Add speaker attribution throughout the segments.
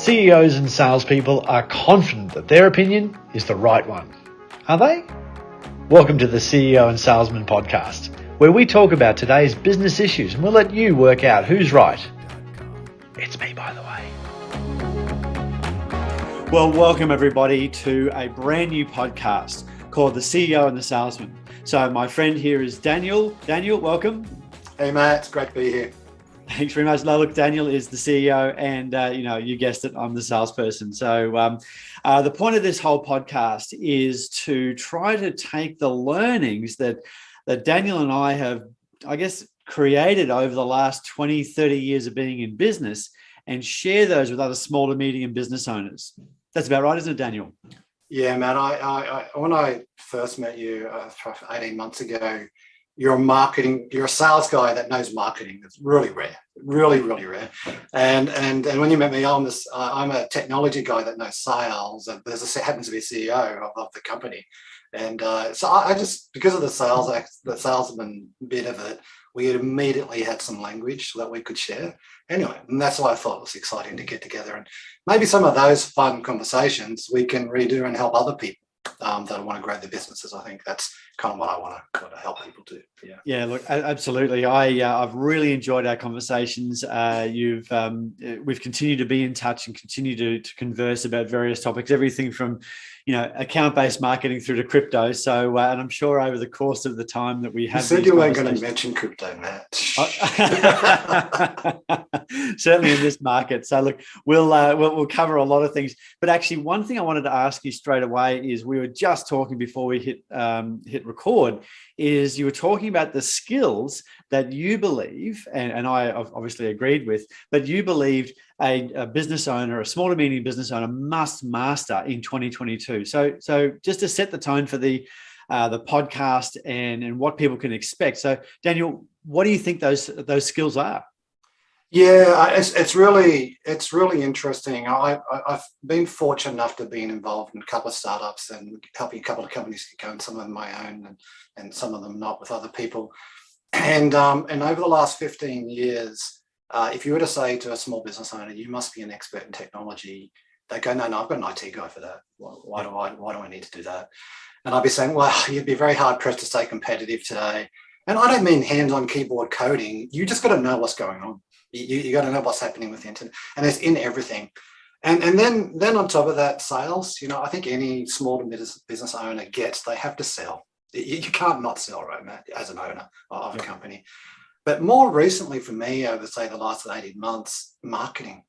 Speaker 1: CEOs and salespeople are confident that their opinion is the right one. Are they? Welcome to the CEO and Salesman podcast, where we talk about today's business issues and we'll let you work out who's right. It's me, by the way.
Speaker 2: Well, welcome everybody to a brand new podcast called the CEO and the Salesman. So my friend here is Daniel. Daniel, welcome.
Speaker 3: Hey, Matt. It's great to be here.
Speaker 2: Thanks very much. Now, look, Daniel is the CEO and, you guessed it, I'm the salesperson. So the point of this whole podcast is to try to take the learnings that Daniel and I have, created over the last 20, 30 years of being in business and share those with other small to medium business owners. That's about right, isn't it, Daniel?
Speaker 3: Yeah, Matt. I when I first met you 18 months ago, you're a sales guy that knows marketing. It's really rare, really, really rare. And when you met me, I'm a technology guy that knows sales. And happens to be CEO of the company. And so I just, because of the salesman bit of it, we immediately had some language that we could share. Anyway, and that's why I thought it was exciting to get together. And maybe some of those fun conversations we can redo and help other people that want to grow their businesses. I think that's kind of what I want to help people do.
Speaker 2: Yeah, look, absolutely. I've really enjoyed our conversations. We've continued to be in touch and continue to converse about various topics, everything from account-based marketing through to crypto. So, and I'm sure over the course of the time that we have,
Speaker 3: you said you weren't going to mention crypto, Matt.
Speaker 2: Certainly in this market. So, look, we'll cover a lot of things. But actually, one thing I wanted to ask you straight away is we were just talking before we hit record. Is you were talking about the skills that you believe, and I obviously agreed with, but you believed a business owner, a small to medium business owner, must master in 2022. So just to set the tone for the podcast and what people can expect. So Daniel, what do you think those skills are?
Speaker 3: Yeah, it's really interesting. I've been fortunate enough to be involved in a couple of startups and helping a couple of companies get going, some of them my own and some of them not with other people. And over the last 15 years, if you were to say to a small business owner, you must be an expert in technology, they go, no, I've got an IT guy for that. Why do I need to do that? And I'd be saying, well, you'd be very hard pressed to stay competitive today. And I don't mean hands-on keyboard coding. You just got to know what's going on. You got to know what's happening with the internet, and it's in everything. And then on top of that, sales. I think any small to business owner they have to sell. You can't not sell, right, Matt, as an owner of a company. But more recently for me, over say the last 18 months, marketing.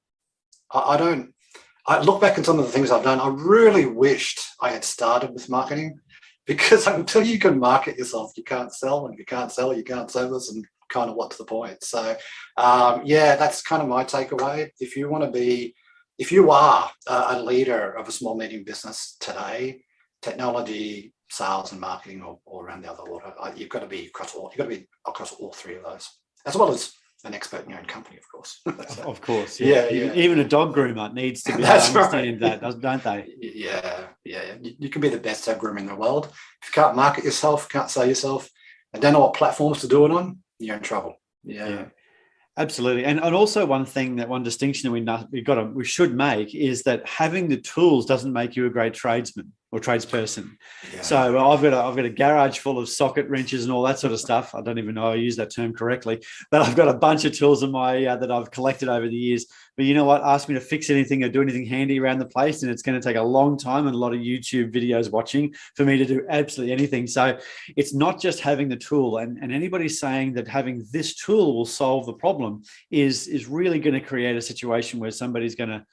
Speaker 3: I look back at some of the things I've done. I really wished I had started with marketing, because until you can market yourself, you can't sell, and if you can't sell, you can't service, and kind of what's the point? So, that's kind of my takeaway. If you are a leader of a small medium business today, technology, sales, and marketing, or around the other order, you've got to be across all. You've got to be across all three of those, as well as an expert in your own company, of course.
Speaker 2: Of course, yeah. Even a dog groomer needs to be able to understand that, don't they?
Speaker 3: Yeah. You can be the best dog groomer in the world. If you can't market yourself, can't sell yourself, and don't know what platforms to do it on, you're in trouble. Yeah.
Speaker 2: Absolutely. And also one distinction that we should make is that having the tools doesn't make you a great tradesman or tradesperson. Yeah. So I've got a garage full of socket wrenches and all that sort of stuff. I don't even know I use that term correctly, but I've got a bunch of tools in my that I've collected over the years. But you know what? Ask me to fix anything or do anything handy around the place, and it's going to take a long time and a lot of YouTube videos watching for me to do absolutely anything. So it's not just having the tool, and anybody saying that having this tool will solve the problem is really going to create a situation where somebody's going to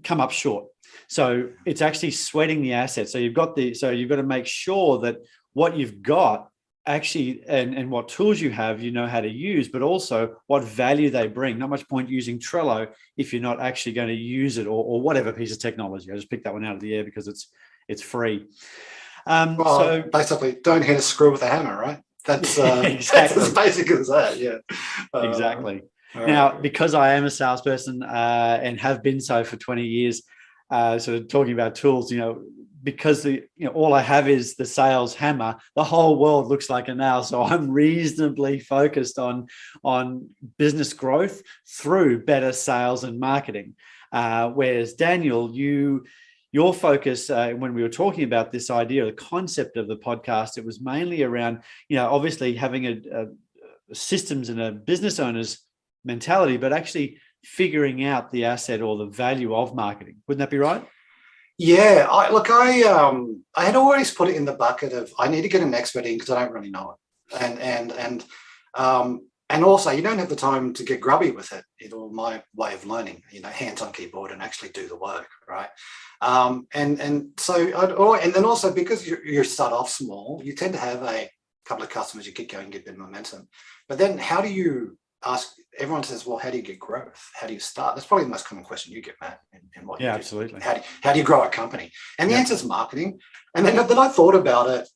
Speaker 2: come up short. So it's actually sweating the assets. So you've got to make sure that what you've got actually and what tools you have, you know how to use, but also what value they bring. Not much point using Trello if you're not actually going to use it, or whatever piece of technology. I just picked that one out of the air because it's free.
Speaker 3: So basically, don't hit a screw with a hammer, right? That's exactly. That's as basic as that. Yeah,
Speaker 2: exactly. Now, because I am a salesperson and have been so for 20 years, sort of talking about tools, because all I have is the sales hammer, the whole world looks like a nail. So I'm reasonably focused on business growth through better sales and marketing. Whereas Daniel, your focus when we were talking about this idea, the concept of the podcast, it was mainly around, obviously having a systems and a business owner's mentality, but actually figuring out the asset or the value of marketing. Wouldn't that be right?
Speaker 3: Yeah, I had always put it in the bucket of I need to get an expert in because I don't really know it, and also you don't have the time to get grubby with it. My way of learning, hands on keyboard and actually do the work, right? And then also because you start off small, you tend to have a couple of customers, you get going, get the momentum, but then how do you ask? Everyone says, well, how do you get growth? How do you start? That's probably the most common question you get, Matt, in what you do.
Speaker 2: Absolutely.
Speaker 3: How do you grow a company? And the answer is marketing. And then I thought about it.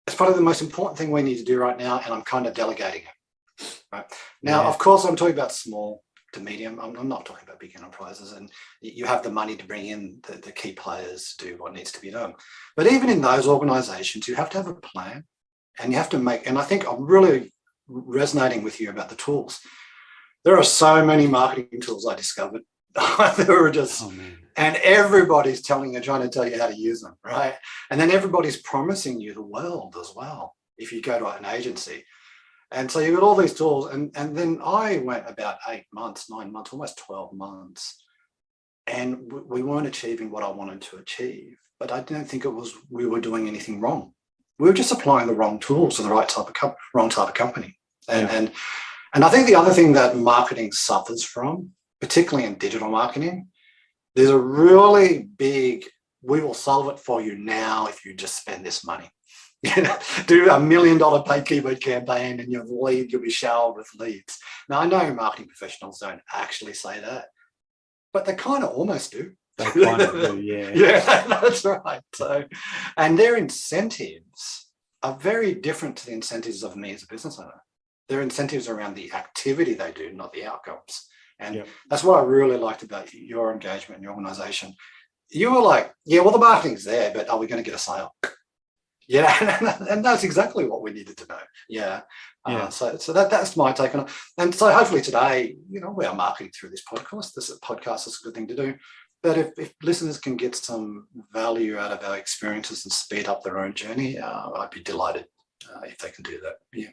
Speaker 3: It's probably the most important thing we need to do right now, and I'm kind of delegating it. Right now, of course, I'm talking about small to medium. I'm not talking about big enterprises, and you have the money to bring in the key players to do what needs to be done. But even in those organizations, you have to have a plan, and you have to make. And I think I'm really resonating with you about the tools. There are so many marketing tools I discovered. There were just, and everybody's trying to tell you how to use them, right? And then everybody's promising you the world as well if you go to an agency. And so you've got all these tools. And then I went about 8 months, 9 months, almost 12 months. And we weren't achieving what I wanted to achieve. But I don't think we were doing anything wrong. We were just applying the wrong tools to the wrong type of company. And I think the other thing that marketing suffers from, particularly in digital marketing, there's a really big, we will solve it for you now if you just spend this money. Do $1 million paid keyword campaign and you'll be showered with leads. Now, I know marketing professionals don't actually say that, but they kind of almost do.
Speaker 2: They kind of do, yeah.
Speaker 3: Yeah, that's right. So, and their incentives are very different to the incentives of me as a business owner. Their incentives around the activity they do, not the outcomes. And that's what I really liked about your engagement in your organization. You were like, yeah, well, the marketing's there, but are we going to get a sale? Yeah, and that's exactly what we needed to know. Yeah. So that's my take on it. And so hopefully today, we are marketing through this podcast. This podcast is a good thing to do. But if listeners can get some value out of our experiences and speed up their own journey, I'd be delighted if they can do that. Yeah.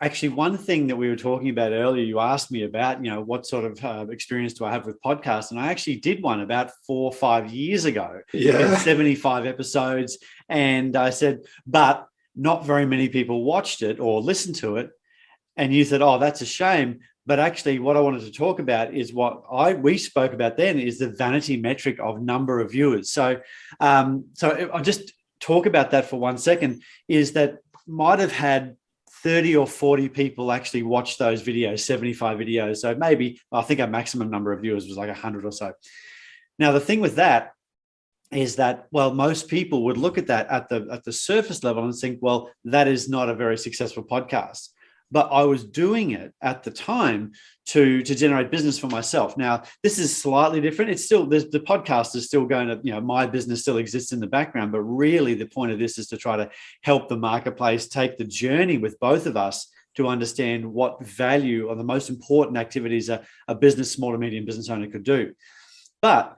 Speaker 2: Actually, one thing that we were talking about earlier, you asked me about, what sort of experience do I have with podcasts? And I actually did one about 4 or 5 years ago. Yeah. 75 episodes. And I said, but not very many people watched it or listened to it. And you said, oh, that's a shame. But actually, what I wanted to talk about is what we spoke about then is the vanity metric of number of viewers. So I'll just talk about that for 1 second, is that might have had 30 or 40 people actually watch those videos, 75 videos. So maybe, I think our maximum number of viewers was like 100 or so. Now, the thing with that is that, well, most people would look at that at the surface level and think, well, that is not a very successful podcast. But I was doing it at the time to generate business for myself. Now, this is slightly different. It's still, the podcast is still going to, my business still exists in the background, but really the point of this is to try to help the marketplace take the journey with both of us to understand what value or the most important activities a business, small to medium business owner could do. But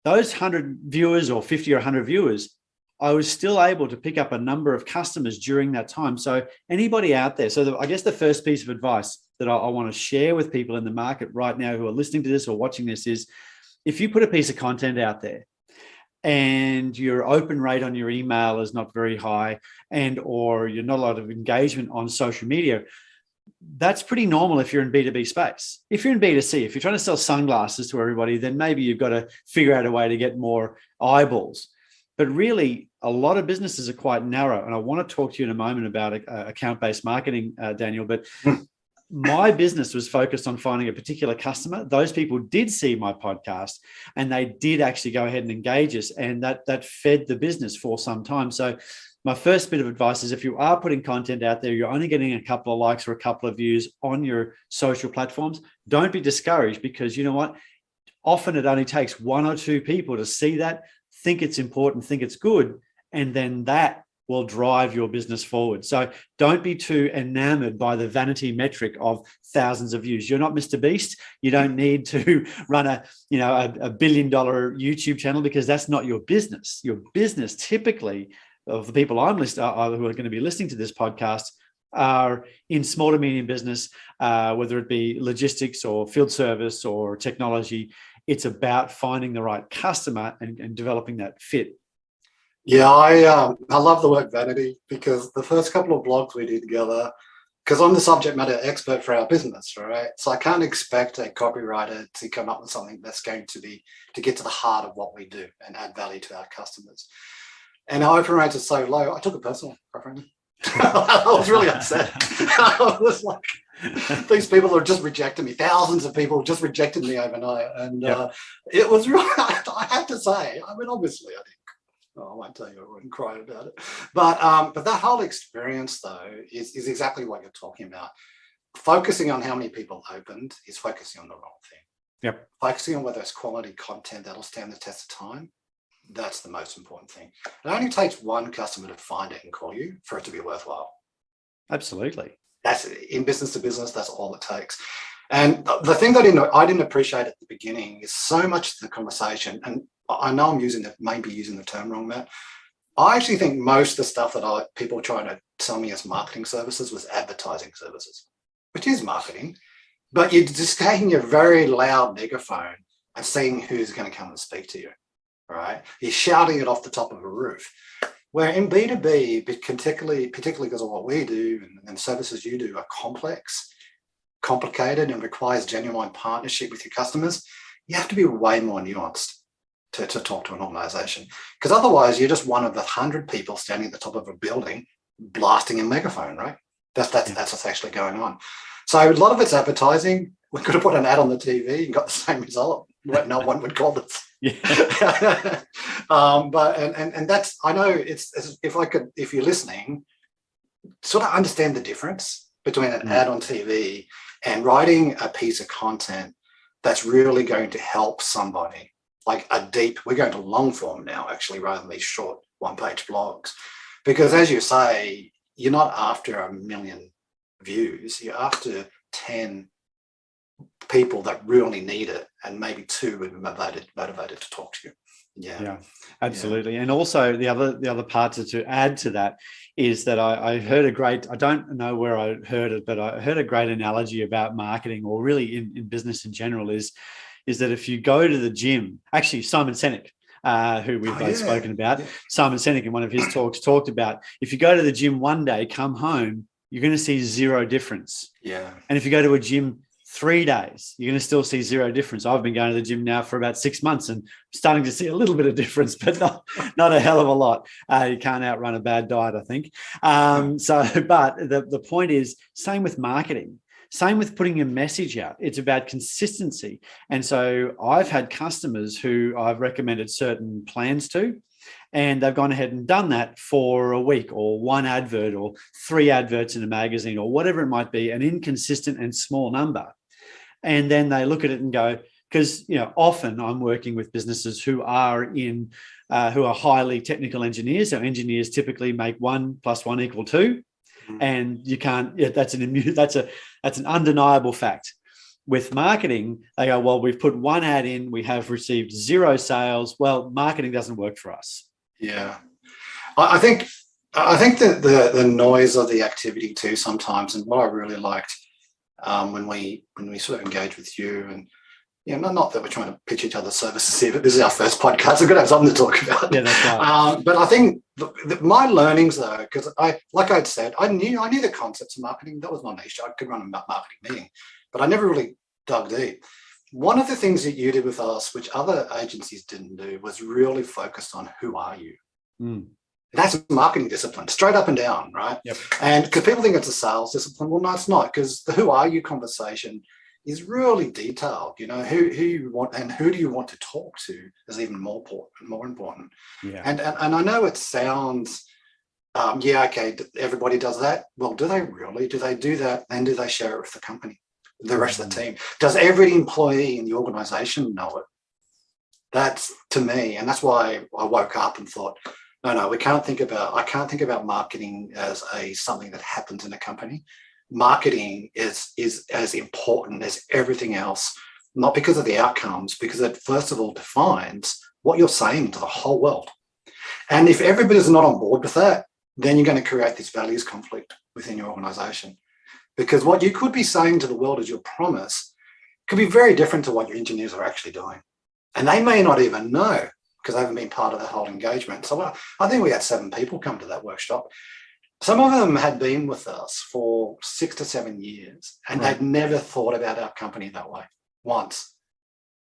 Speaker 2: those 100 viewers or 50 or 100 viewers, I was still able to pick up a number of customers during that time. So anybody out there, I guess the first piece of advice that I want to share with people in the market right now who are listening to this or watching this is, if you put a piece of content out there and your open rate on your email is not very high or you're not a lot of engagement on social media, that's pretty normal if you're in B2B space. If you're in B2C, if you're trying to sell sunglasses to everybody, then maybe you've got to figure out a way to get more eyeballs. But really, a lot of businesses are quite narrow. And I want to talk to you in a moment about account-based marketing, Daniel. But my business was focused on finding a particular customer. Those people did see my podcast and they did actually go ahead and engage us. And that fed the business for some time. So my first bit of advice is if you are putting content out there, you're only getting a couple of likes or a couple of views on your social platforms, don't be discouraged, because you know what? Often it only takes 1 or 2 people to see that, think it's important, think it's good, and then that will drive your business forward. So don't be too enamored by the vanity metric of thousands of views. You're not Mr. Beast. You don't need to run a $1 billion YouTube channel, because that's not your business. Your business, typically, of the people who are going to be listening to this podcast, are in small to medium business, whether it be logistics or field service or technology. It's about finding the right customer and developing that fit.
Speaker 3: Yeah, I love the word vanity, because the first couple of blogs we did together, because I'm the subject matter expert for our business, right? So I can't expect a copywriter to come up with something that's going to get to the heart of what we do and add value to our customers. And our open rates are so low, I took it personal, quite frankly. I was really upset. I was like, these people are just rejecting me. Thousands of people just rejected me overnight. And it was really, I have to say, I mean, obviously I didn't. I won't tell you, I wouldn't cry about it. But that whole experience, though, is exactly what you're talking about. Focusing on how many people opened is focusing on the wrong thing.
Speaker 2: Yep.
Speaker 3: Focusing on whether it's quality content that'll stand the test of time, that's the most important thing. It only takes one customer to find it and call you for it to be worthwhile.
Speaker 2: Absolutely.
Speaker 3: That's in business to business, that's all it takes. And the thing that I didn't appreciate at the beginning is so much of the conversation, and I know I'm maybe using the term wrong, Matt. I actually think most of the stuff that people were trying to sell me as marketing services was advertising services, which is marketing, but you're just taking your very loud megaphone and seeing who's going to come and speak to you, right? You're shouting it off the top of a roof. Where in B2B, particularly because of what we do and the services you do are complex, complicated, and requires genuine partnership with your customers, you have to be way more nuanced to talk to an organization, because otherwise you're just one of the 100 people standing at the top of a building blasting a megaphone, right? That's what's actually going on. So a lot of it's advertising. We could have put an ad on the TV and got the same result. No one would call this.
Speaker 2: Yeah.
Speaker 3: But that's, I know if you're listening, sort of understand the difference between an ad on TV and writing a piece of content that's really going to help somebody. Like we're going to long form now, actually, rather than these short one-page blogs. Because as you say, you're not after 1 million views, you're after 10 people that really need it, and maybe 2 would be motivated to talk to you.
Speaker 2: Yeah, absolutely. Yeah. And also the other part to add to that is that I heard I don't know where I heard it, but I heard a great analogy about marketing, or really in business in general, is that if you go to the gym, actually Simon Sinek, who we've both spoken about, Simon Sinek in one of his talks talked about, if you go to the gym one day, come home, you're going to see zero difference. Yeah. And if you go to a gym 3 days, you're going to still see zero difference. I've been going to the gym now for about 6 months and starting to see a little bit of difference, but not a hell of a lot. You can't outrun a bad diet, I think. But the point is, same with marketing. Same with putting your message out. It's about consistency. And so I've had customers who I've recommended certain plans to, and they've gone ahead and done that for a week, or 1 advert, or 3 adverts in a magazine, or whatever it might be, an inconsistent and small number. And then they look at it and go, because often I'm working with businesses who are highly technical engineers. So engineers typically make 1 + 1 = 2. And you can't, that's an undeniable fact. With marketing, they go, well, we've put 1 ad in, we have received 0 sales. Well, marketing doesn't work for us. Yeah.
Speaker 3: I think that the noise of the activity too sometimes, and what I really liked when we sort of engage with you, and not that we're trying to pitch each other's services here, but this is our first podcast. We're going to have something to talk about.
Speaker 2: Yeah, that's right.
Speaker 3: But I think my learnings, though, because like I'd said, I knew the concepts of marketing. That was my niche. I could run a marketing meeting, but I never really dug deep. One of the things that you did with us, which other agencies didn't do, was really focused on who are you. That's marketing discipline, straight up and down, right?
Speaker 2: Yep.
Speaker 3: And because people think it's a sales discipline, well, no, it's not, because the who are you conversation is really detailed. Who you want and who do you want to talk to is even more important.
Speaker 2: Yeah.
Speaker 3: And I know it sounds, okay, everybody does that. Well, do they really? Do they do that? And do they share it with the company, the rest of the team? Does every employee in the organization know it? That's, to me, and that's why I woke up and thought, No, we can't think about. I can't think about marketing as something that happens in a company. Marketing is as important as everything else, not because of the outcomes, because it first of all defines what you're saying to the whole world. And if everybody's not on board with that, then you're going to create this values conflict within your organization. Because what you could be saying to the world as your promise could be very different to what your engineers are actually doing. And they may not even know because they haven't been part of the whole engagement. So I think we had 7 people come to that workshop. Some of them had been with us for 6 to 7 years and they'd never thought about our company that way once.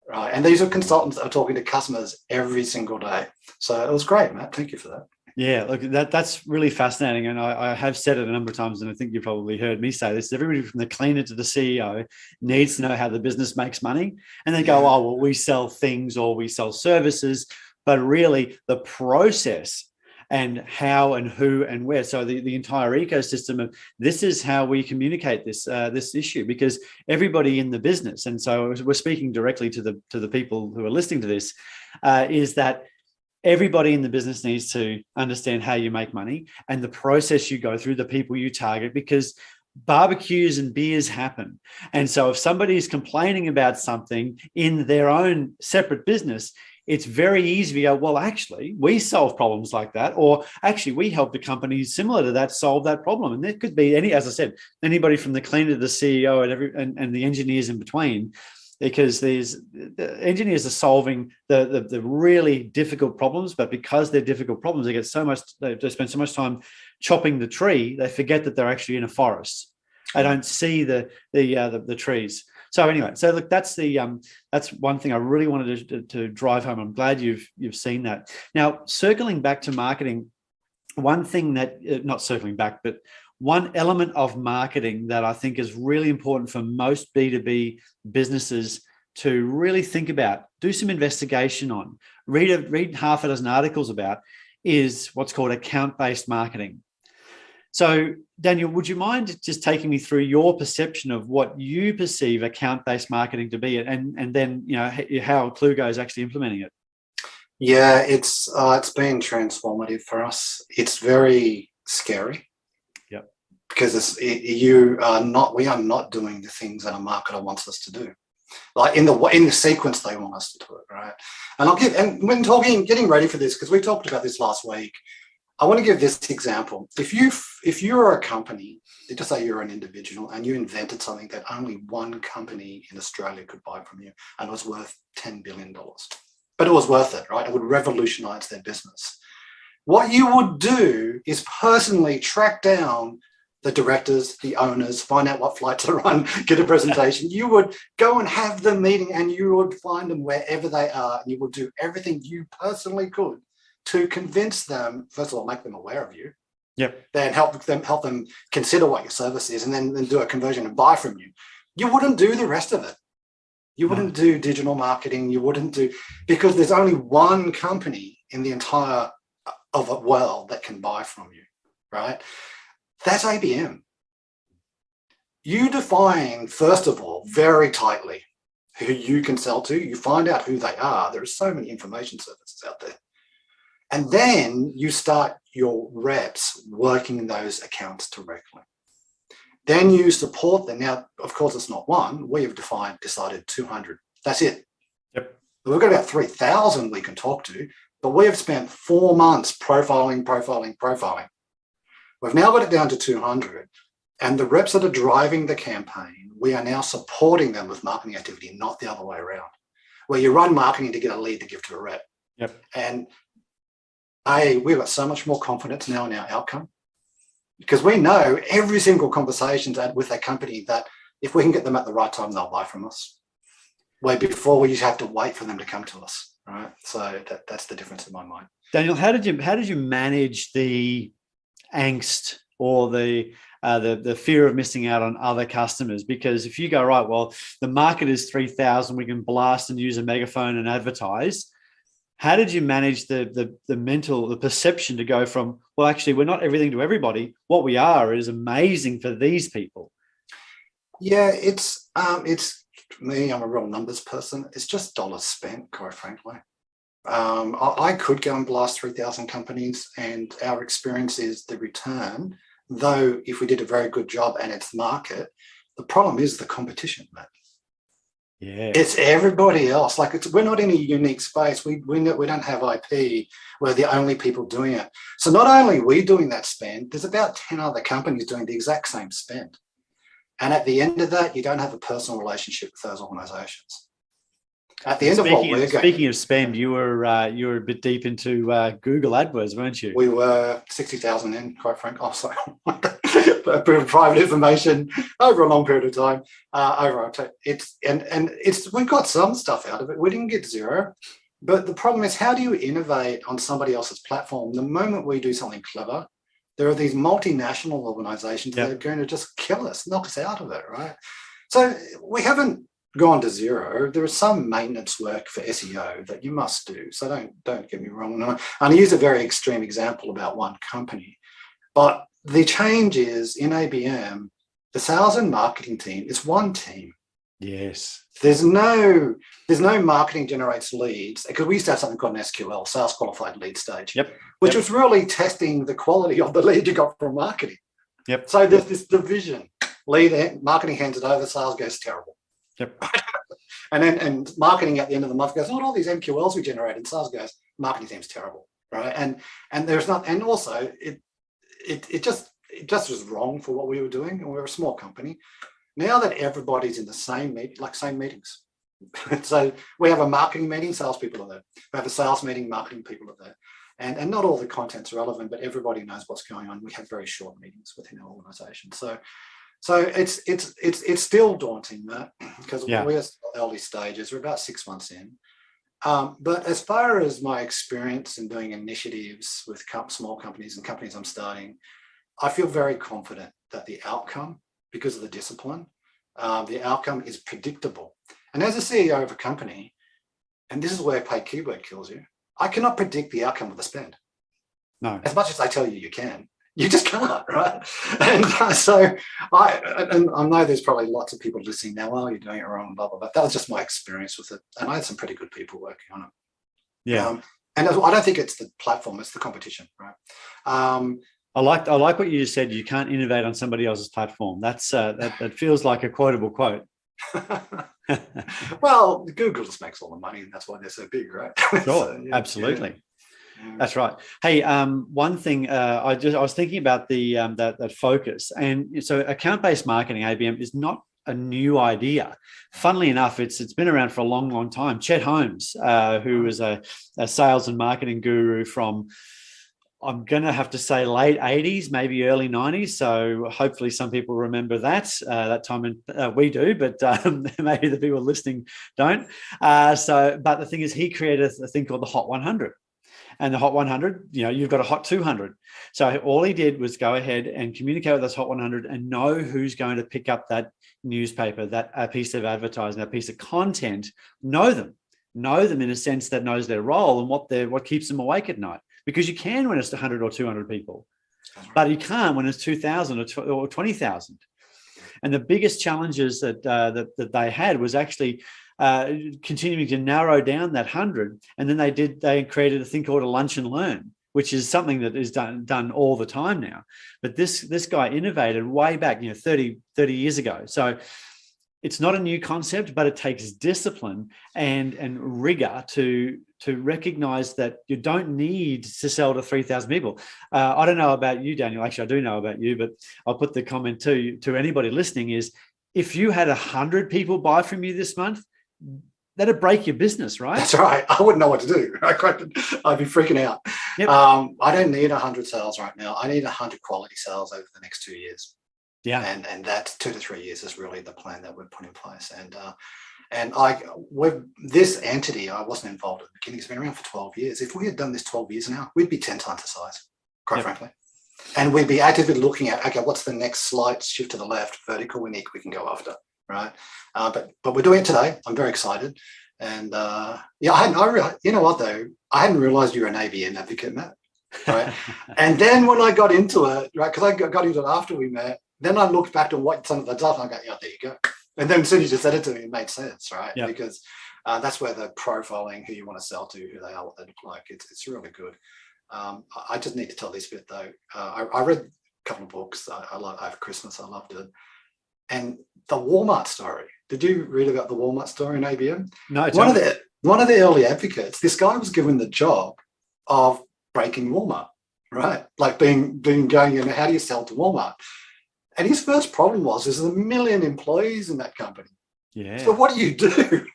Speaker 3: Right. And these are consultants that are talking to customers every single day. So it was great, Matt. Thank you for that.
Speaker 2: Yeah, look, that's really fascinating. And I have said it a number of times, and I think you've probably heard me say this. Everybody from the cleaner to the CEO needs to know how the business makes money. And they go, oh, well, we sell things or we sell services. But really the process and how and who and where. So the entire ecosystem of this is how we communicate this issue, because everybody in the business, and so we're speaking directly to the people who are listening to this, is that everybody in the business needs to understand how you make money and the process you go through, the people you target, because barbecues and beers happen. And so if somebody is complaining about something in their own separate business, it's very easy to go, well, actually, we solve problems like that, or actually, we help the company similar to that solve that problem. And there could be as I said, anybody from the cleaner to the CEO and the engineers in between, because the engineers are solving the really difficult problems, but because they're difficult problems, they spend so much time chopping the tree, they forget that they're actually in a forest. They don't see the trees. So anyway, so look, that's one thing I really wanted to drive home. I'm glad you've seen that. Now, circling back to marketing, one thing that not circling back, but one element of marketing that I think is really important for most B2B businesses to really think about, do some investigation on, read half a dozen articles about, is what's called account-based marketing. So, Daniel, would you mind just taking me through your perception of what you perceive account-based marketing to be, and then how Klugo is actually implementing it?
Speaker 3: Yeah, it's been transformative for us. It's very scary.
Speaker 2: Yep.
Speaker 3: Because we are not doing the things that a marketer wants us to do, like in the sequence they want us to do it, right? And when getting ready for this, because we talked about this last week, I want to give this example. If you're a company, just say you're an individual and you invented something that only one company in Australia could buy from you and it was worth $10 billion, but it was worth it, right? It would revolutionize their business. What you would do is personally track down the directors, the owners, find out what flights are on, get a presentation. You would go and have the meeting and you would find them wherever they are, and you would do everything you personally could to convince them, first of all, make them aware of you.
Speaker 2: Yep.
Speaker 3: Then help them consider what your service is, and then do a conversion and buy from you. You wouldn't do the rest of it. You wouldn't do digital marketing. You wouldn't do, because there's only one company in the entire of a world that can buy from you, right? That's ABM. You define, first of all, very tightly who you can sell to. You find out who they are. There are so many information services out there. And then you start your reps working in those accounts directly. Then you support them. Now, of course, it's not one. We have decided 200. That's it.
Speaker 2: Yep.
Speaker 3: We've got about 3,000 we can talk to, but we have spent 4 months profiling. We've now got it down to 200. And the reps that are driving the campaign, we are now supporting them with marketing activity, not the other way around, where you run marketing to get a lead to give to a rep.
Speaker 2: Yep.
Speaker 3: And we've got so much more confidence now in our outcome, because we know every single conversation with a company that if we can get them at the right time, they'll buy from us. Way before we just have to wait for them to come to us, right? So that's the difference in my mind.
Speaker 2: Daniel, how did you manage the angst or the fear of missing out on other customers? Because if you go, right, well, the market is 3,000, we can blast and use a megaphone and advertise. How did you manage the perception to go from, well, actually, we're not everything to everybody. What we are is amazing for these people.
Speaker 3: Yeah, it's me. I'm a real numbers person. It's just dollars spent, quite frankly. I could go and blast 3,000 companies, and our experience is the return, though if we did a very good job and it's market, the problem is the competition, mate.
Speaker 2: Yeah,
Speaker 3: it's everybody else. Like we're not in a unique space. We don't have IP. We're the only people doing it. So not only are we doing that spend, there's about 10 other companies doing the exact same spend. And at the end of that, you don't have a personal relationship with those organizations. At the end of what we're going.
Speaker 2: Speaking of spend, you were a bit deep into Google AdWords, weren't you?
Speaker 3: We were 60,000 in, quite frankly. Oh, sorry. Private information over a long period of time. We've got some stuff out of it. We didn't get zero. But the problem is, how do you innovate on somebody else's platform? The moment we do something clever, there are these multinational organizations that are going to just kill us, knock us out of it, right? So we haven't gone to zero. There is some maintenance work for SEO that you must do. So don't get me wrong. And I use a very extreme example about one company. But the change is in ABM, the sales and marketing team is one team.
Speaker 2: Yes.
Speaker 3: There's no marketing generates leads, because we used to have something called an SQL, sales qualified lead stage, which was really testing the quality of the lead you got from marketing.
Speaker 2: Yep.
Speaker 3: So there's this division. Marketing hands it over, sales goes terrible.
Speaker 2: Yep.
Speaker 3: and marketing at the end of the month goes, all these MQLs we generated, and sales goes, marketing team's terrible, right? And there's not, and also it just was wrong for what we were doing, and we were a small company. Now that everybody's in the same meetings, so we have a marketing meeting, salespeople are there. We have a sales meeting, marketing people are there, and not all the content's relevant, but everybody knows what's going on. We have very short meetings within our organisation, so it's still daunting, Matt, because we're still early stages. We're about 6 months in. But as far as my experience in doing initiatives with small companies and companies I'm starting, I feel very confident that the outcome, because of the discipline, the outcome is predictable. And as a CEO of a company, and this is where paid keyword kills you, I cannot predict the outcome of the spend.
Speaker 2: No.
Speaker 3: As much as I tell you you can. You just can't, right? And so I know there's probably lots of people listening now, well, you're doing it wrong, blah, blah, blah. That was just my experience with it. And I had some pretty good people working on it.
Speaker 2: Yeah.
Speaker 3: And I don't think it's the platform, it's the competition, right?
Speaker 2: I like what you just said. You can't innovate on somebody else's platform. That's that feels like a quotable quote.
Speaker 3: Well, Google just makes all the money, and that's why they're so big, right?
Speaker 2: Sure,
Speaker 3: So,
Speaker 2: absolutely. Yeah. That's right. Hey, one thing I was thinking about that focus, and so account-based marketing, ABM, is not a new idea. Funnily enough, it's been around for a long, long time. Chet Holmes, who was a sales and marketing guru from, I'm going to have to say, late 80s, maybe early 90s. So hopefully some people remember that time, and we do, but maybe the people listening don't. But the thing is, he created a thing called the Hot 100. And the Hot 100, you've got a Hot 200. So all he did was go ahead and communicate with us Hot 100 and know who's going to pick up that newspaper, that piece of advertising, that piece of content, know them in a sense that knows their role and what keeps them awake at night. Because you can when it's 100 or 200 people, but you can't when it's 2,000 or 20,000. And the biggest challenges that they had was actually continuing to narrow down that 100. And then they created a thing called a lunch and learn, which is something that is done all the time now. But this guy innovated way back, 30 years ago. So it's not a new concept, but it takes discipline and rigor to recognize that you don't need to sell to 3,000 people. I don't know about you, Daniel. Actually, I do know about you, but I'll put the comment to anybody listening is, if you had 100 people buy from you this month, that'd break your business, right?
Speaker 3: That's right. I wouldn't know what to do. I'd be freaking out.
Speaker 2: Yep.
Speaker 3: I don't need 100 sales right now. I need 100 quality sales over the next 2 years.
Speaker 2: Yeah.
Speaker 3: And that 2 to 3 years is really the plan that we've put in place. And this entity, I wasn't involved at the beginning. It's been around for 12 years. If we had done this 12 years now, we'd be 10 times the size, quite frankly. And we'd be actively looking at, okay, what's the next slight shift to the left, vertical we can go after, right? But we're doing it today. I'm very excited. And you know what though? I hadn't realized you were an ABM advocate, Matt. Right. And then when I got into it, right, because I got into it after we met, then I looked back to what some of the stuff and I go, yeah, there you go. And then as soon as you said it to me, it made sense, right?
Speaker 2: Yep.
Speaker 3: Because That's where the profiling who you want to sell to, who they are, what they look like. It's really good. I just need to tell this bit though. I read a couple of books over Christmas. I loved it. And the Walmart story. Did you read about the Walmart story in ABM?
Speaker 2: No,
Speaker 3: one of the early advocates, this guy was given the job of breaking Walmart, right? Like being going in, how do you sell to Walmart? And his first problem was there's 1 million employees in that company.
Speaker 2: Yeah.
Speaker 3: So what do you do?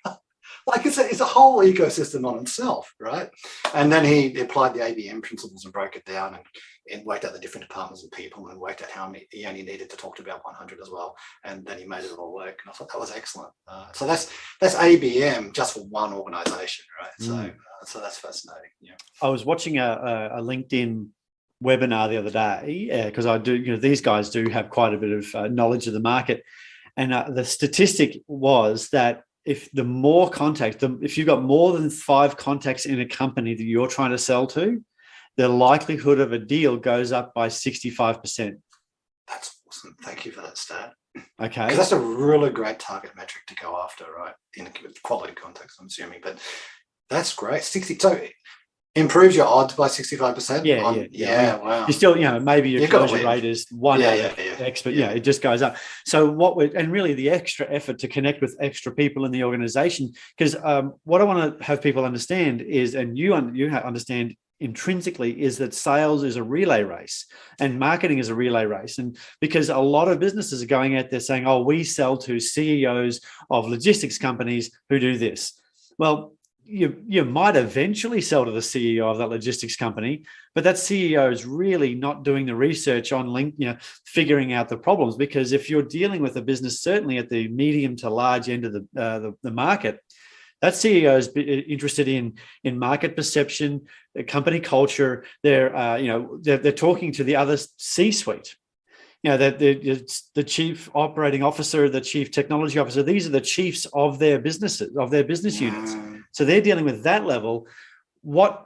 Speaker 3: Like it's a whole ecosystem on itself, right? And then he applied the ABM principles and broke it down and worked out the different departments and people and worked out how many he only needed to talk to about 100 as well. And then he made it all work. And I thought that was excellent. So that's ABM just for one organization, right? So that's fascinating. Yeah.
Speaker 2: I was watching a LinkedIn webinar the other day because I do, these guys do have quite a bit of knowledge of the market. And the statistic was that if you've got more than 5 contacts in a company that you're trying to sell to, the likelihood of a deal goes up by 65%.
Speaker 3: That's awesome. Thank you for that stat.
Speaker 2: Okay.
Speaker 3: Because that's a really great target metric to go after, right? In a quality context, I'm assuming. But that's great. 60. So improves your odds by 65%.
Speaker 2: Yeah.
Speaker 3: Wow.
Speaker 2: You still, maybe your closure rate is 1 out of X, but it just goes up. So and really the extra effort to connect with extra people in the organization, because what I want to have people understand is, and you understand intrinsically, is that sales is a relay race and marketing is a relay race. And because a lot of businesses are going out there saying, oh, we sell to CEOs of logistics companies who do this. Well, you might eventually sell to the CEO of that logistics company, but that CEO is really not doing the research on figuring out the problems. Because if you're dealing with a business, certainly at the medium to large end of the market, that CEO is interested in market perception, company culture. They're talking to the other C-suite. The chief operating officer, the chief technology officer, these are the chiefs of their businesses, of their business units. So they're dealing with that level. What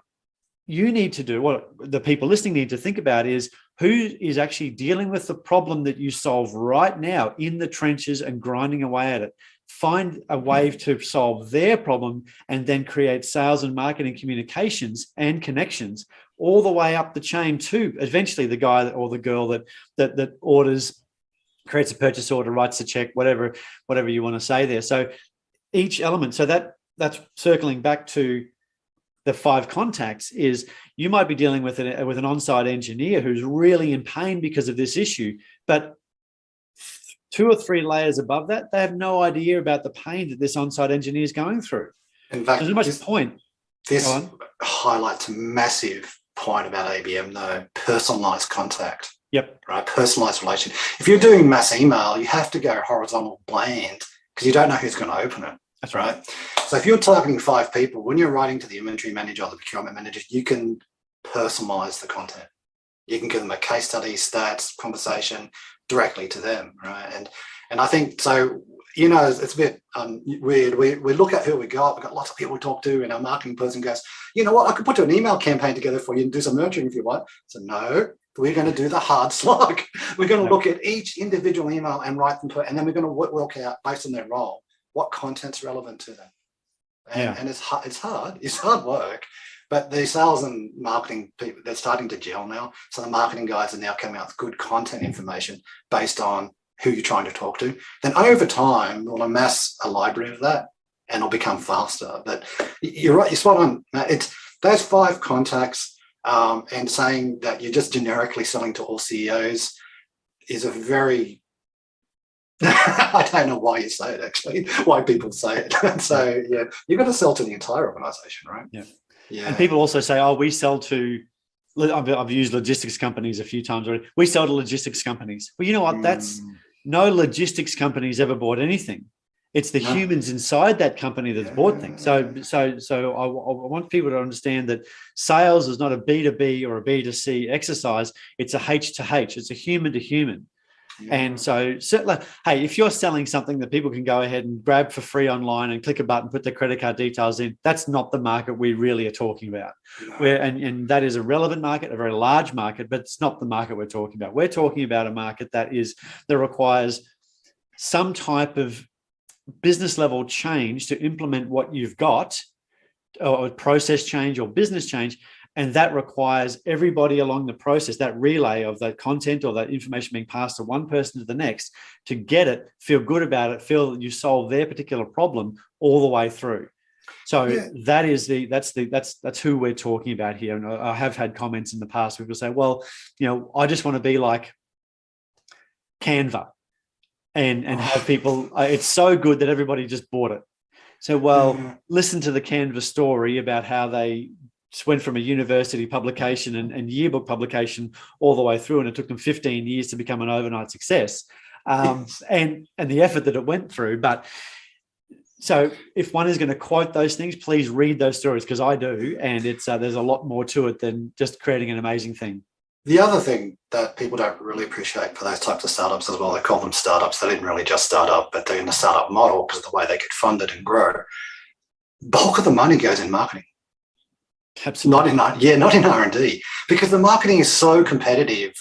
Speaker 2: you need to do, what the people listening need to think about, is who is actually dealing with the problem that you solve right now in the trenches and grinding away at it. Find a way to solve their problem and then create sales and marketing communications and connections all the way up the chain to eventually the guy or the girl that orders, creates a purchase order, writes a check, whatever you want to say there. So each element, so that's circling back to the 5 contacts, is you might be dealing with an on-site engineer who's really in pain because of this issue, but 2 or 3 layers above that, they have no idea about the pain that this on-site engineer is going through.
Speaker 3: In fact,
Speaker 2: there's much point.
Speaker 3: This highlights a massive point about ABM, though: personalized contact.
Speaker 2: Yep.
Speaker 3: Right, personalized relation. If you're doing mass email, you have to go horizontal bland because you don't know who's going to open it.
Speaker 2: That's
Speaker 3: right. So if you're targeting 5 people, when you're writing to the inventory manager or the procurement manager, you can personalize the content. You can give them a case study, stats, conversation directly to them, right? And I think so. It's a bit weird. We look at who we got. We've got lots of people we talk to, and our marketing person goes, you know what? I could put an email campaign together for you and do some nurturing if you want. So no, we're going to do the hard slog. We're going to look at each individual email and write them, and then we're going to work out based on their role what content's relevant to them. And it's hard work. But the sales and marketing people, they're starting to gel now. So the marketing guys are now coming out with good content information based on who you're trying to talk to. Then over time, we'll amass a library of that and it'll become faster. But you're right, you're spot on. It's those 5 contacts and saying that you're just generically selling to all CEOs is a very... I don't know why you say it, actually, why people say it. So, you've got to sell to the entire organization, right?
Speaker 2: Yeah. And people also say, oh, we sell to, I've used logistics companies a few times already. We sell to logistics companies. Well, you know what? That's no logistics company's ever bought anything. It's the humans inside that company that's bought things. So I want people to understand that sales is not a B2B or a B2C exercise. It's a H to H. It's a human to human. And so, hey, if you're selling something that people can go ahead and grab for free online and click a button, put their credit card details in, that's not the market we really are talking about. And that is a relevant market, a very large market, but it's not the market we're talking about. We're talking about a market that requires some type of business level change to implement what you've got, or process change or business change, and that requires everybody along the process, that relay of that content or that information being passed to one person to the next, to get it, feel good about it, feel that you solve their particular problem all the way through. So that's who we're talking about here. And I have had comments in the past, people say, well, I just want to be like Canva and have people, it's so good that everybody just bought it. So, listen to the Canva story about how they went from a university publication and yearbook publication all the way through, and it took them 15 years to become an overnight success, and the effort that it went through. But so if one is going to quote those things, please read those stories, because I do, and it's there's a lot more to it than just creating an amazing thing.
Speaker 3: The other thing that people don't really appreciate for those types of startups as well, they call them startups. They didn't really just start up, but they're in the startup model because of the way they could fund it and grow. Bulk of the money goes in marketing.
Speaker 2: Absolutely.
Speaker 3: Not in R&D, because the marketing is so competitive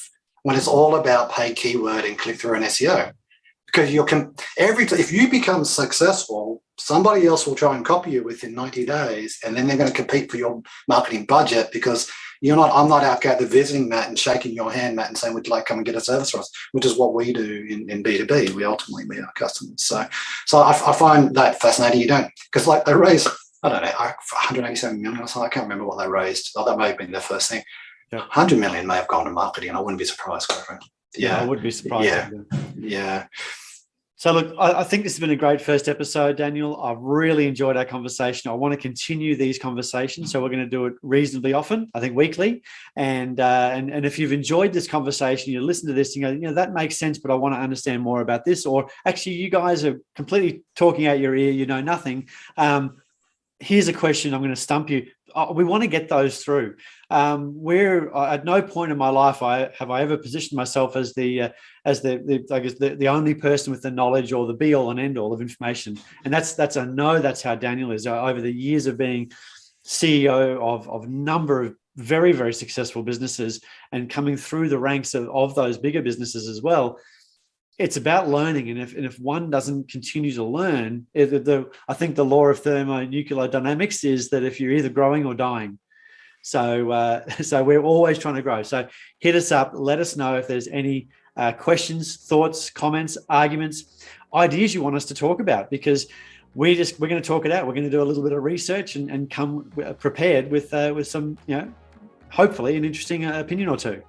Speaker 3: when it's all about paid keyword and click-through and SEO. Because if you become successful, somebody else will try and copy you within 90 days, and then they're going to compete for your marketing budget, because I'm not out there visiting Matt and shaking your hand, Matt, and saying, would you like to come and get a service for us, which is what we do in B2B. We ultimately meet our customers. So I find that fascinating. You don't, because like they raised, I don't know, 187 million or something. I can't remember what they raised. Oh, that may have been their first thing. Yep. 100 million may have gone to marketing, and I wouldn't be surprised.
Speaker 2: Yeah, I would be surprised.
Speaker 3: Yeah.
Speaker 2: So look, I think this has been a great first episode, Daniel. I've really enjoyed our conversation. I want to continue these conversations, so we're going to do it reasonably often, I think weekly. And if you've enjoyed this conversation, you listen to this, and you go, that makes sense, but I want to understand more about this. Or actually, you guys are completely talking out your ear, you know nothing. Here's a question, I'm going to stump you. We want to get those through. At no point in my life have I ever positioned myself as the only person with the knowledge or the be all and end all of information. And that's I know that's how Daniel is. Over the years of being CEO of a number of very, very successful businesses and coming through the ranks of those bigger businesses as well, it's about learning. And if one doesn't continue to learn, I think the law of thermonuclear dynamics is that if you're either growing or dying. So we're always trying to grow. So hit us up. Let us know if there's any questions, thoughts, comments, arguments, ideas you want us to talk about, because we're going to talk it out. We're going to do a little bit of research and come prepared with some, hopefully an interesting opinion or two.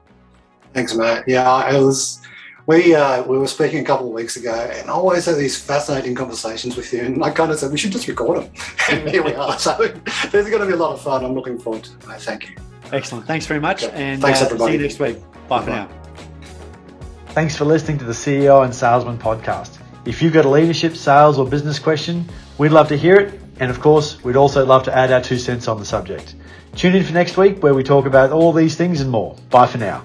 Speaker 3: Thanks, Matt. Yeah, it was. We were speaking a couple of weeks ago, and I always have these fascinating conversations with you, and I kind of said we should just record them. And here we are. So there's going to be a lot of fun. I'm looking forward to it. Thank you.
Speaker 2: Excellent. Thanks very much. Okay. And
Speaker 3: thanks, everybody.
Speaker 2: See you next week. Bye for now.
Speaker 1: Thanks for listening to the CEO and Salesman podcast. If you've got a leadership, sales, or business question, we'd love to hear it. And of course, we'd also love to add our 2 cents on the subject. Tune in for next week, where we talk about all these things and more. Bye for now.